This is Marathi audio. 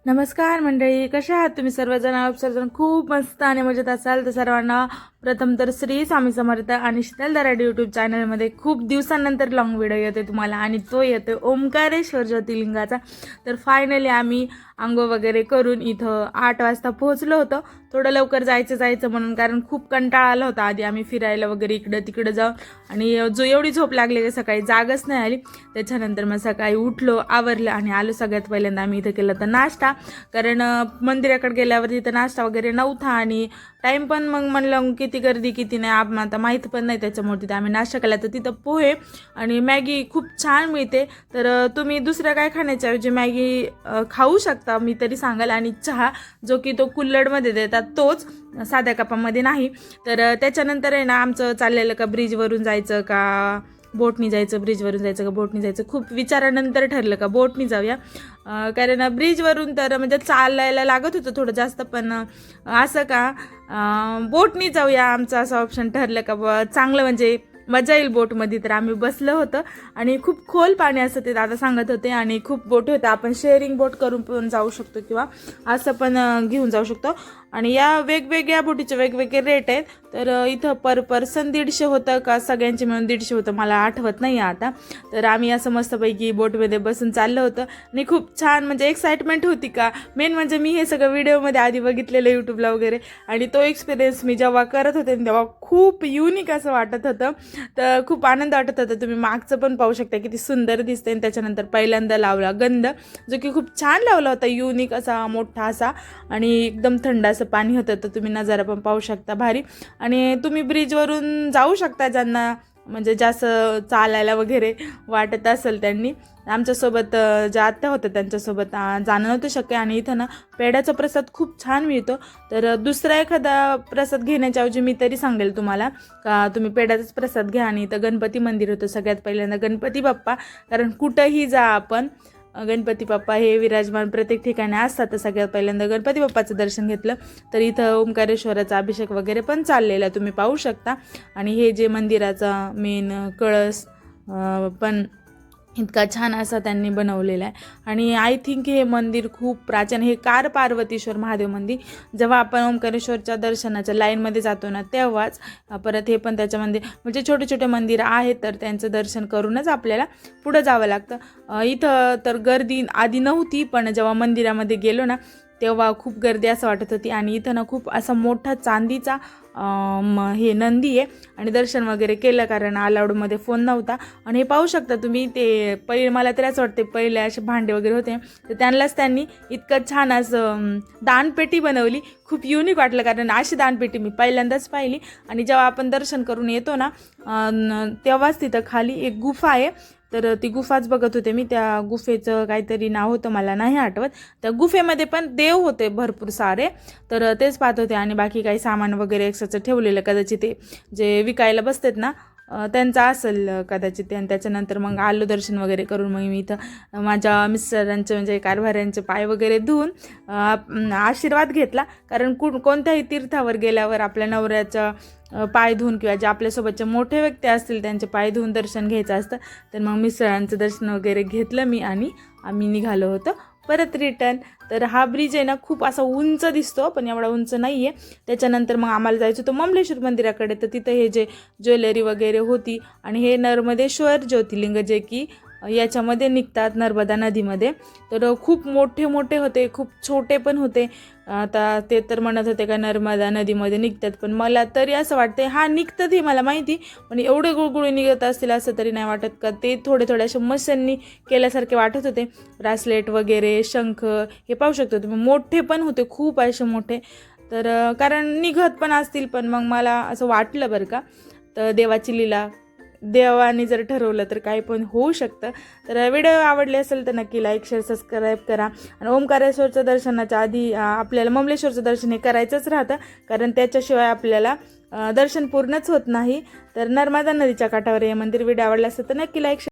नमस्कार मंडळी, कशा आहात तुम्ही सर्वजण? सर्वजण खूप मस्त आणि मजेत असाल तर सर्वांना प्रथम तर श्री स्वामी समर्थ आणि शीतल दराडे यूट्यूब चॅनलमध्ये खूप दिवसांनंतर लॉंग व्हिडिओ येतोय तुम्हाला आणि तो येतोय ओंकारेश्वर ज्योतिर्लिंगाचा. तर फायनली आम्ही आंघोळ वगैरे करून इथं 8 वाजता पोहोचलो होतो. थोडं लवकर जायचं म्हणून, कारण खूप कंटाळा आला होता. आधी आम्ही फिरायला वगैरे इकडं तिकडं जाऊ आणि एवढी झोप लागली की सकाळी जागच नाही आली. त्याच्यानंतर मग सकाळी उठलो, आवरलं आणि आलो. सगळ्यात पहिल्यांदा आम्ही इथं केलं तर नाश्ता, कारण मंदिराकडे गेल्यावर तिथं नाश्ता वगैरे नव्हता आणि टाईम पण मग म्हणलं किती गर्दी किती नाही आता माहीत पण नाही, त्याच्यामुळे तिथं आम्ही नाश्ता केला. तर तिथं पोहे आणि मॅगी खूप छान मिळते. तर तुम्ही दुसरं काय खाण्याच्या ऐवजी मॅगी खाऊ शकता, मी तरी सांगाल. आणि चहा जो की तो कुल्हडमध्ये देतात तोच, साध्या कपामध्ये नाही. तर त्याच्यानंतर आहे ना आमचं चाललेलं का ब्रिजवरून जायचं का बोटनी जायचं, ब्रिजवरून जायचं का बोटनी जायचं. खूप विचारानंतर ठरलं का बोटनी जाऊया, कारण ब्रिजवरून तर म्हणजे चालायला लागत होतं थोडं जास्त, पण असं का बोटनी जाऊया आमचं असं ऑप्शन ठरलं का चांगलं म्हणजे मजा येईल बोटमध्ये. तर आम्ही बसलो होतं आणि खूप खोल पाणी असं ते दादा सांगत होते आणि खूप बोट होतं. आपण शेअरिंग बोट करून पण जाऊ शकतो किंवा असं पण घेऊन जाऊ शकतो. आणि या वेगवेगळ्या बोटीचे वेगवेगळे रेट आहेत. तर इथं पर पर्सन 150 होतं का सगळ्यांचे मिळून 150 होतं, मला आठवत नाही आता. तर आम्ही असं मस्तपैकी बोटमध्ये बसून चाललं होतं आणि खूप छान म्हणजे एक्साइटमेंट होती. का मेन म्हणजे मी हे सगळं व्हिडिओमध्ये आधी बघितलेलं यूट्यूबला वगैरे, आणि तो एक्सपिरियन्स मी जेव्हा करत होते तेव्हा खूप युनिक असं वाटत होतं. तर खूप आनंद वाटत होता. तुम्ही मागचं पण पाहू शकता किती सुंदर दिसते. आणि त्याच्यानंतर पहिल्यांदा लावला गंध, जो की खूप छान लावला होता, युनिक असा मोठा असा, आणि एकदम थंड असं पाणी होतं. तर तुम्ही नजारा पण पाहू शकता भारी. आणि तुम्ही ब्रिजवरून जाऊ शकता ज्यांना म्हणजे जास्त चालायला वगैरे वाटत असेल त्यांनी. आमच्यासोबत ज्या आत्या होत्या त्यांच्यासोबत जाणं नव्हतं शक्य. आणि इथं ना पेढ्याचा प्रसाद खूप छान मिळतो. तर दुसरा एखादा प्रसाद घेण्याच्या ऐवजी मी तरी सांगेल तुम्हाला का तुम्ही पेढ्याचाच प्रसाद घ्या. आणि इथं गणपती मंदिर होतं सगळ्यात पहिल्यांदा, गणपती बाप्पा, कारण कुठंही जा आपण गणपती बाप्पा हे विराजमान प्रत्येक ठिकाणी असतात. तर सगळ्यात पहिल्यांदा गणपती बाप्पाचं दर्शन घेतलं. तर इथं ओंकारेश्वराचा अभिषेक वगैरे पण चाललेला तुम्ही पाहू शकता. आणि हे जे मंदिराचा मेन कळस पण इतका छान असा त्यांनी बनवलेला आहे. आणि आय थिंक हे मंदिर खूप प्राचीन, हे कार पार्वतीश्वर महादेव मंदिर. जेव्हा आपण ओंकारेश्वरच्या दर्शनाच्या लाईनमध्ये जातो ना तेव्हाच परत हे पण त्याच्यामध्ये म्हणजे छोटे छोटे मंदिर आहेत. तर त्यांचं दर्शन करूनच आपल्याला पुढं जावं लागतं. इथं तर गर्दी आधी नव्हती, पण जेव्हा मंदिरामध्ये गेलो ना तेव्हा खूप गर्दी असं वाटत होती. आणि इथं ना खूप असा मोठा चांदीचा हे नंदी आहे. आणि दर्शन वगैरे केलं, कारण अलाउडमध्ये फोन नव्हता. आणि हे पाहू शकता तुम्ही, ते पहिले मला तर असं वाटते पहिले असे भांडे वगैरे होते, तर त्यांनी इतकं छान असं दानपेटी बनवली. खूप युनिक वाटलं, कारण अशी दानपेटी मी पहिल्यांदाच पाहिली. आणि जेव्हा आपण दर्शन करून येतो ना तेव्हाच तिथं खाली एक गुफा आहे. तर ती गुफाच बघत होते मी. त्या गुफेचं काहीतरी नाव होतं, मला नाही आठवत. त्या गुफेमध्ये पण देव होते भरपूर सारे, तर तेच पाहत होते. आणि बाकी काही सामान वगैरे एक्स्ट्राचं ठेवलेलं, कदाचित ते जे विकायला बसतात ना त्यांचा असेल कदाचित. आणि त्याच्यानंतर मग आलो दर्शन वगैरे करून. मग मी इथं माझ्या मिस्टरांचे म्हणजे कारभाऱ्यांचे पाय वगैरे धुवून आशीर्वाद घेतला, कारण कोणत्याही तीर्थावर गेल्यावर आपल्या नवऱ्याचा पाय धुवून किंवा जे आपल्यासोबतचे मोठे व्यक्ती असतील त्यांचे पाय धुवून दर्शन घ्यायचं असतं. तर मग मिस्टरांचं दर्शन वगैरे घेतलं मी आणि आम्ही निघालो होतो परत रिटर्न. तर हा ब्रिज आहे ना खूप असा उंच दिसतो, पण एवढा उंच नाही आहे. त्याच्यानंतर मग आम्हाला जायचं होतं ममलेश्वर मंदिराकडे. तर तिथं हे जे ज्वेलरी वगैरे होती, आणि हे नर्मदेश्वर ज्योतिर्लिंग जे की याच्यामध्ये निघतात नर्मदा नदीमध्ये. तर खूप मोठे मोठे होते, खूप छोटे पण होते. आता ते तर म्हणत होते का नर्मदा नदीमध्ये निघतात, पण मला तरी असं वाटते हा निघतात हे मला माहिती, पण एवढे गुळगुळी निघत असतील असं तरी नाही वाटत. का ते थोडे थोडे असे मशांनी केल्यासारखे वाटत होते. ब्रासलेट वगैरे, शंख हे पाहू शकतो तुम्ही, मोठे पण होते, खूप असे मोठे. तर कारण निघत पण असतील, पण मग मला असं वाटलं बरं का. तर देवाची लीला, देवाने जर ठरवलं तर काही पण होऊ शकतं. तर व्हिडिओ आवडले असेल तर नक्की लाईक शेअर सबस्क्राईब करा. आणि ओंकारेश्वरचं दर्शनाच्या आधी आपल्याला ममलेश्वरचं दर्शन हे करायचंच राहतं, कारण त्याच्याशिवाय आपल्याला दर्शन पूर्णच होत नाही. तर नर्मदा नदीच्या काठावर हे मंदिर. व्हिडिओ आवडला असेल तर नक्की लाईक